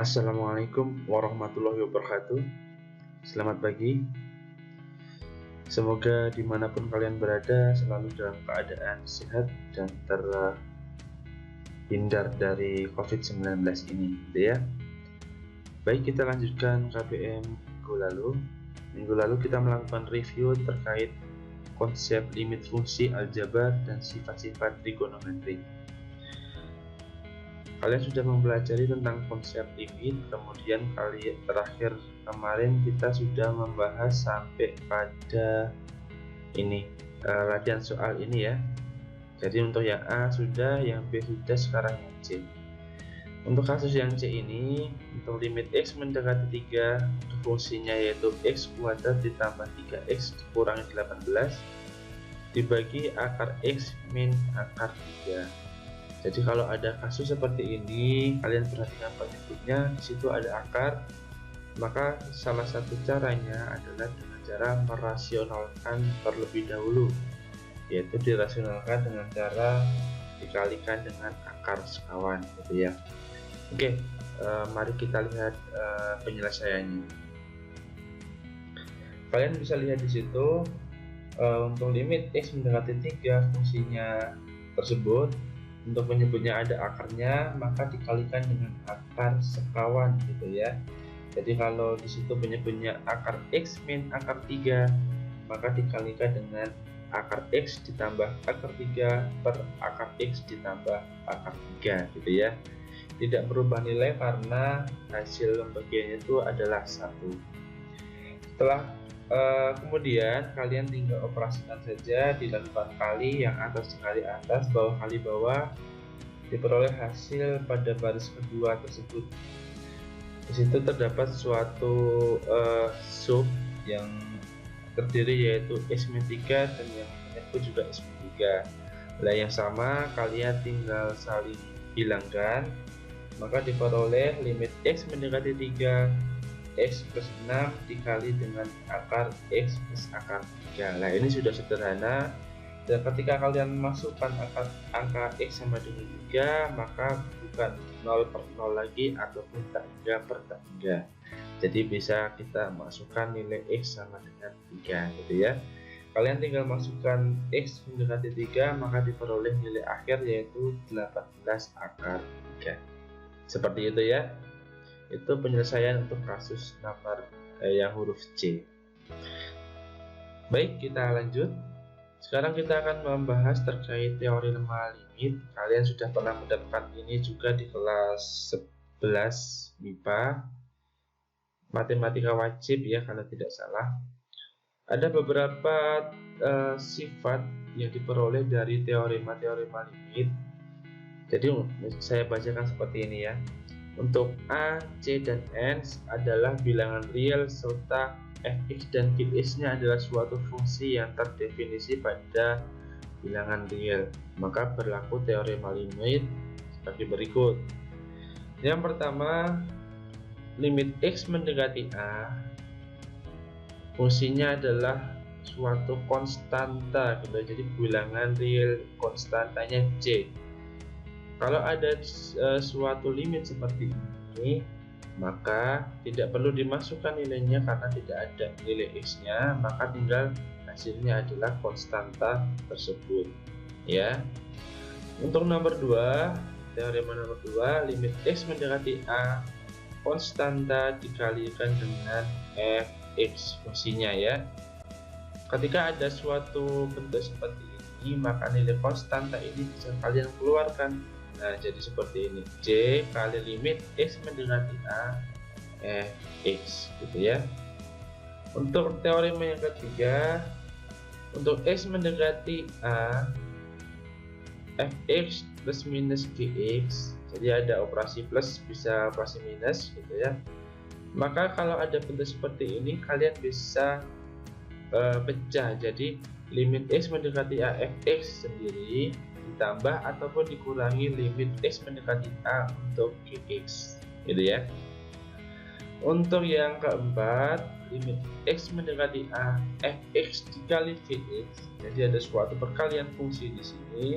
Assalamualaikum warahmatullahi wabarakatuh. Selamat pagi. Semoga dimanapun kalian berada selalu dalam keadaan sehat dan terhindar dari COVID-19 ini, gitu ya. Baik, kita lanjutkan KBM minggu lalu. Minggu lalu kita melakukan review terkait konsep limit fungsi aljabar dan sifat-sifat trigonometri. Kalian sudah mempelajari tentang konsep limit, kemudian terakhir kemarin kita sudah membahas sampai pada ini latihan soal ini ya. Jadi untuk yang A sudah, yang B sudah, sekarang yang C. Untuk kasus yang C ini, untuk limit X mendekati 3, untuk fungsinya yaitu X kuadrat ditambah 3X dikurangi 18 dibagi akar X min akar 3. Jadi kalau ada kasus seperti ini, kalian perhatikan penyebutnya, di situ ada akar, maka salah satu caranya adalah dengan cara merasionalkan terlebih dahulu, yaitu dirasionalkan dengan cara dikalikan dengan akar sekawan, gitu ya. Oke, mari kita lihat penyelesaiannya. Kalian bisa lihat di situ untuk limit X mendekati 3 fungsinya tersebut. Untuk menyebutnya ada akarnya, maka dikalikan dengan akar sekawan, gitu ya. Jadi kalau di situ menyebutnya akar X min akar 3, maka dikalikan dengan akar X ditambah akar 3 per akar X ditambah akar 3, gitu ya. Tidak berubah nilai karena hasil pembagiannya itu adalah 1. Setelah kemudian kalian tinggal operasikan saja, dilakukan kali yang atas kali atas, bawah kali bawah, diperoleh hasil pada baris kedua tersebut. Di situ terdapat suatu sub yang terdiri yaitu X min 3 dan yang lainnya juga X min 3. Nah, yang sama kalian tinggal saling hilangkan, maka diperoleh limit X mendekati 3 X plus 6 dikali dengan akar X plus akar 3. Nah, ini sudah sederhana, dan ketika kalian masukkan angka X sama dengan 3, maka bukan 0 per 0 lagi ataupun tak 3 per tak 3. Jadi bisa kita masukkan nilai X sama dengan 3, gitu ya. Kalian tinggal masukkan X mendekati 3, maka diperoleh nilai akhir yaitu 18 akar 3. Seperti itu ya. Itu penyelesaian untuk kasus nomor yang huruf C. Baik, kita lanjut. Sekarang kita akan membahas terkait teori lemah limit. Kalian sudah pernah mendapatkan ini juga di kelas 11 MIPA, matematika wajib ya kalau tidak salah. Ada beberapa sifat yang diperoleh dari teorema limit. Jadi saya bacakan seperti ini ya. Untuk A, C, dan N adalah bilangan real serta fx dan gx-nya adalah suatu fungsi yang terdefinisi pada bilangan real. Maka berlaku teorema limit seperti berikut. Yang pertama, limit x mendekati A, fungsinya adalah suatu konstanta, gitu. Jadi bilangan real konstantanya C. Kalau ada suatu limit seperti ini, maka tidak perlu dimasukkan nilainya karena tidak ada nilai x-nya, maka tinggal hasilnya adalah konstanta tersebut ya. Untuk nomor 2, teorema nomor 2, limit x mendekati A, konstanta dikalikan dengan fx fungsinya ya. Ketika ada suatu bentuk seperti ini, maka nilai konstanta ini bisa kalian keluarkan. Nah, jadi seperti ini, C kali limit X mendekati A X, gitu ya. Untuk teorema yang ketiga, untuk X mendekati A, Fx plus minus Gx, jadi ada operasi plus bisa operasi minus, gitu ya. Maka kalau ada bentuk seperti ini, kalian bisa pecah, jadi limit X mendekati A Fx sendiri ditambah ataupun dikurangi limit X mendekati A untuk Gx, gitu ya. Untuk yang keempat, limit X mendekati A Fx dikali Gx, jadi ada suatu perkalian fungsi di sini,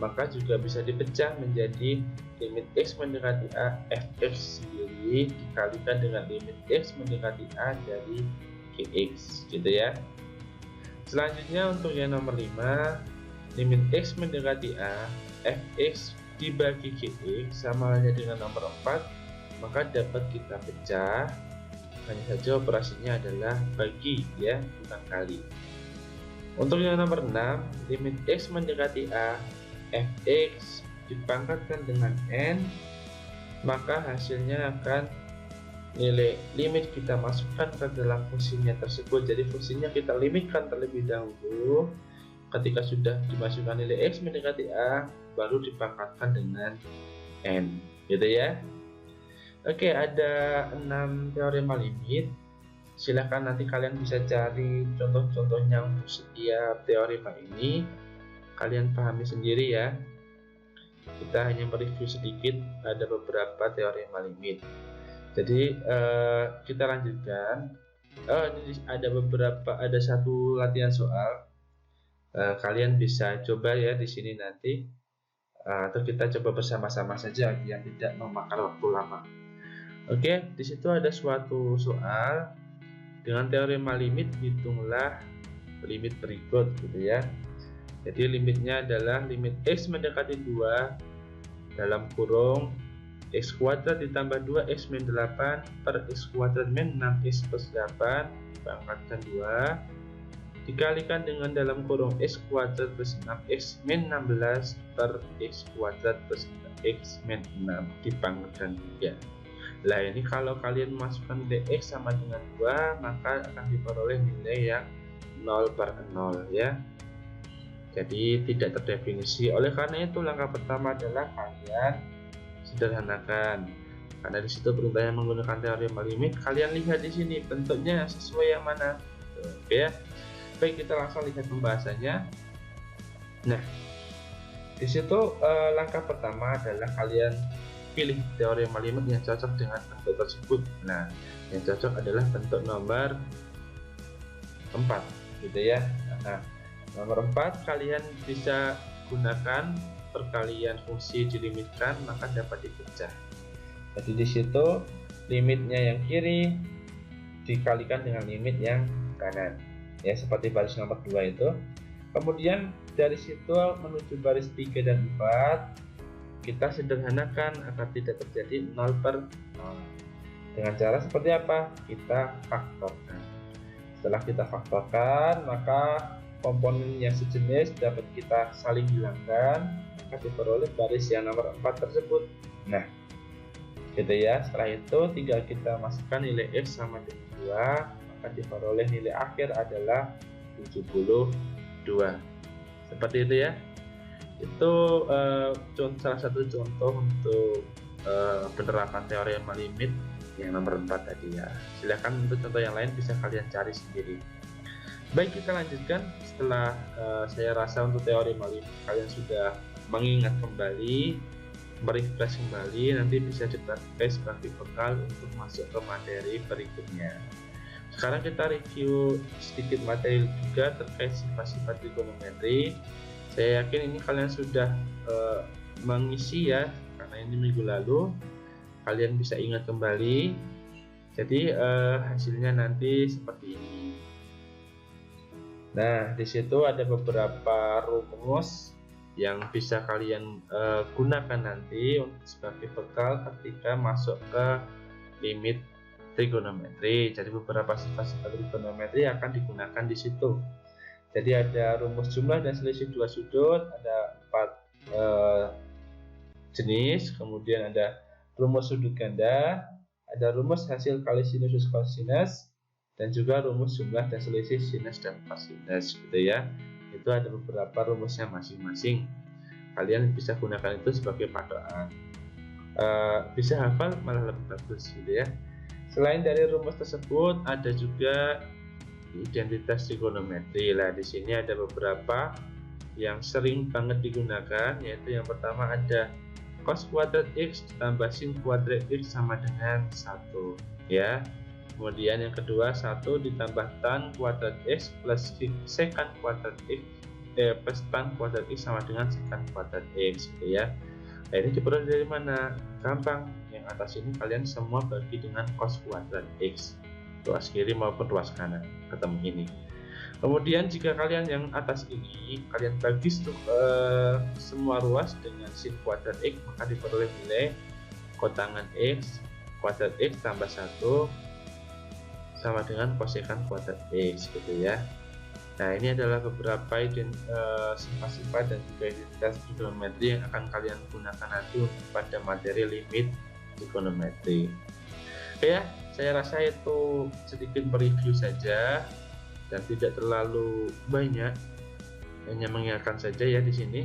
maka juga bisa dipecah menjadi limit X mendekati A Fx sendiri kali dikalikan dengan limit X mendekati A dari Gx, gitu ya. Selanjutnya untuk yang nomor 5, limit X mendekati A, Fx dibagi Gx sama halnya dengan nomor 4, maka dapat kita pecah. Hanya saja operasinya adalah bagi, ya, bukan kali. Untuk yang nomor 6, limit X mendekati A, Fx dipangkatkan dengan N, maka hasilnya akan nilai limit kita masukkan ke dalam fungsinya tersebut. Jadi fungsinya kita limitkan terlebih dahulu. Ketika sudah dimasukkan nilai X mendekati A, baru dipangkatkan dengan N, gitu ya. Oke, ada 6 teorema limit. Silahkan nanti kalian bisa cari contoh-contohnya untuk setiap teorema ini. Kalian pahami sendiri ya. Kita hanya mereview sedikit, ada beberapa teorema limit. Jadi kita lanjutkan. Ada satu latihan soal. Kalian bisa coba ya di sini nanti, atau kita coba bersama-sama saja yang tidak memakan waktu lama. Oke, di situ ada suatu soal dengan teorema limit, hitunglah limit berikut, gitu ya. Jadi limitnya adalah limit X mendekati 2 dalam kurung X kuadrat ditambah 2X min 8 per X kuadrat min 6X plus 8 pangkatkan 2 dikalikan dengan dalam kurung X kuadrat plus 6X min 16 per X kuadrat plus X min 6 dipangkatkan 3. Nah, ini kalau kalian masukkan nilai X sama dengan 2, maka akan diperoleh nilai yang 0/0 ya. Jadi tidak terdefinisi. Oleh karena itu langkah pertama adalah kalian sederhanakan. Karena di situ perintahnya menggunakan teorema limit. Kalian lihat di sini bentuknya sesuai yang mana. Oke ya. Baik, kita langsung lihat pembahasannya. Nah, di situ langkah pertama adalah kalian pilih teorema limit yang cocok dengan bentuk tersebut. Nah, yang cocok adalah bentuk nomor 4, gitu ya. Nah, nomor 4 kalian bisa gunakan perkalian fungsi dilimitkan, maka dapat dipecah. Jadi di situ limitnya yang kiri dikalikan dengan limit yang kanan, ya, seperti baris nomor 2 itu. Kemudian dari situ menuju baris 3 dan 4 kita sederhanakan agar tidak terjadi 0/0. Dengan cara seperti apa? Kita faktorkan. Setelah kita faktorkan, maka komponen yang sejenis dapat kita saling hilangkan, maka diperoleh baris yang nomor 4 tersebut. Nah, gitu ya. Setelah itu tinggal kita masukkan nilai X sama dengan 2, maka diperoleh nilai akhir adalah 72. Seperti itu ya. Itu salah satu contoh untuk penerapan teorema limit yang nomor 4 tadi ya. Silahkan untuk contoh yang lain bisa kalian cari sendiri. Baik, kita lanjutkan. Setelah saya rasa untuk teorema limit kalian sudah mengingat kembali, merefresh kembali, nanti bisa dipakai sebagai bekal untuk masuk ke materi berikutnya. Sekarang kita review sedikit materi juga terkait sifat-sifat trigonometri. Saya yakin ini kalian sudah mengisi ya, karena ini minggu lalu. Kalian bisa ingat kembali. Jadi hasilnya nanti seperti ini. Nah, di situ ada beberapa rumus yang bisa kalian gunakan nanti untuk sebagai bekal ketika masuk ke limit trigonometri. Jadi beberapa sifat-sifat trigonometri akan digunakan di situ. Jadi ada rumus jumlah dan selisih dua sudut, ada 4 jenis, kemudian ada rumus sudut ganda, ada rumus hasil kali sinus kosinus, dan juga rumus jumlah dan selisih sinus dan kosinus, gitu ya. Itu ada beberapa rumusnya masing-masing. Kalian bisa gunakan itu sebagai patokan. Bisa hafal malah lebih bagus, gitu ya. Selain dari rumus tersebut, ada juga identitas trigonometri. Lah, di sini ada beberapa yang sering banget digunakan, yaitu yang pertama ada cos kuadrat X ditambah sin kuadrat X sama dengan 1 ya. Kemudian yang kedua 1 ditambah tan kuadrat X plus secant kuadrat X plus tan kuadrat X sama dengan secant kuadrat X, gitu ya. Nah, ini diperoleh dari mana? Gampang. Yang atas ini kalian semua bagi dengan cos kuadrat X, ruas kiri maupun ruas kanan ketemu ini. Kemudian jika kalian yang atas ini kalian bagi semua ruas dengan sin kuadrat X, maka diperoleh nilai kotangan X kuadrat X tambah 1 sama dengan kosekan kuadrat X gitu ya. Nah, ini adalah beberapa sifat-sifat dan juga identitas trigonometri yang akan kalian gunakan nanti pada materi limit trigonometri. Oke ya, saya rasa itu sedikit mereview saja dan tidak terlalu banyak, hanya mengingatkan saja ya di sini.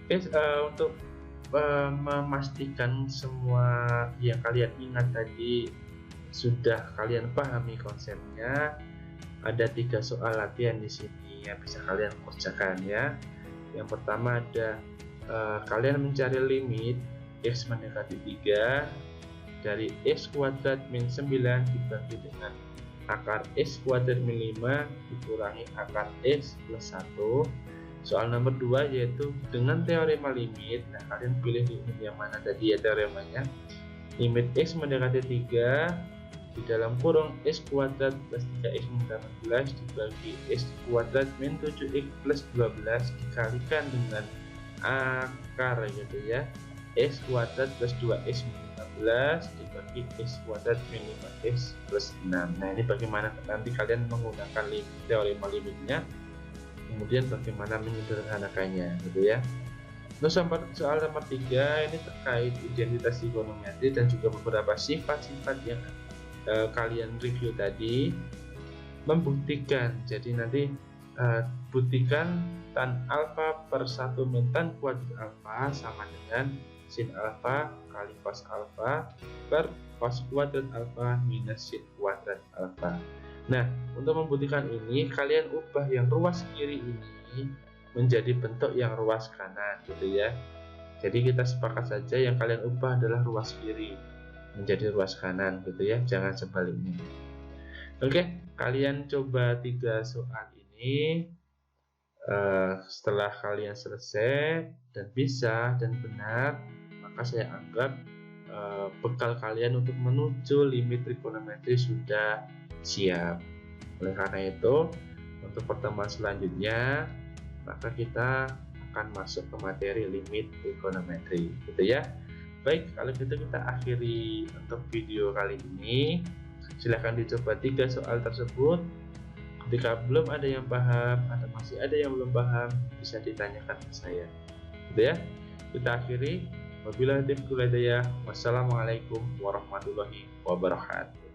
Oke, untuk memastikan semua yang kalian ingat tadi sudah kalian pahami konsepnya, ada 3 soal latihan di sini yang bisa kalian kerjakan ya. Yang pertama ada kalian mencari limit X mendekati 3 dari X kuadrat min 9 dibagi dengan akar X kuadrat min 5 dikurangi akar X plus 1. Soal nomor 2 yaitu dengan teorema limit. Nah, kalian pilih limit yang mana tadi ya teoremanya. Limit X mendekati 3 di dalam kurung X kuadrat plus 3X min 18 dibagi X kuadrat min 7X plus 12 dikalikan dengan akar gitu ya, X kuadrat plus 2X min 15 dibagi X kuadrat min 5X plus 6. Nah, ini bagaimana nanti kalian menggunakan teorema limitnya, kemudian bagaimana menyederhanakannya gitu ya. Nah, soal nomor 3 ini terkait identitas trigonometri dan juga beberapa sifat-sifat yang kalian review tadi, membuktikan. Jadi nanti buktikan tan alfa per 1 min tan kuadrat alfa sama dengan sin alfa kali cos alfa per cos kuadrat alfa minus sin kuadrat alfa. Nah, untuk membuktikan ini kalian ubah yang ruas kiri ini menjadi bentuk yang ruas kanan gitu ya. Jadi kita sepakat saja yang kalian ubah adalah ruas kiri menjadi ruas kanan gitu ya, jangan sebaliknya. Oke, kalian coba 3 soal ini. Setelah kalian selesai dan bisa dan benar, maka saya anggap bekal kalian untuk menuju limit trigonometri sudah siap. Oleh karena itu, untuk pertemuan selanjutnya maka kita akan masuk ke materi limit trigonometri gitu ya. Baik, kalau gitu kita akhiri untuk video kali ini. Silahkan dicoba 3 soal tersebut. Jika belum ada yang paham atau masih ada yang belum paham, bisa ditanyakan ke saya gitu ya. Kita akhiri. Wabillahi taufiq wal hidayah. Wassalamualaikum warahmatullahi wabarakatuh.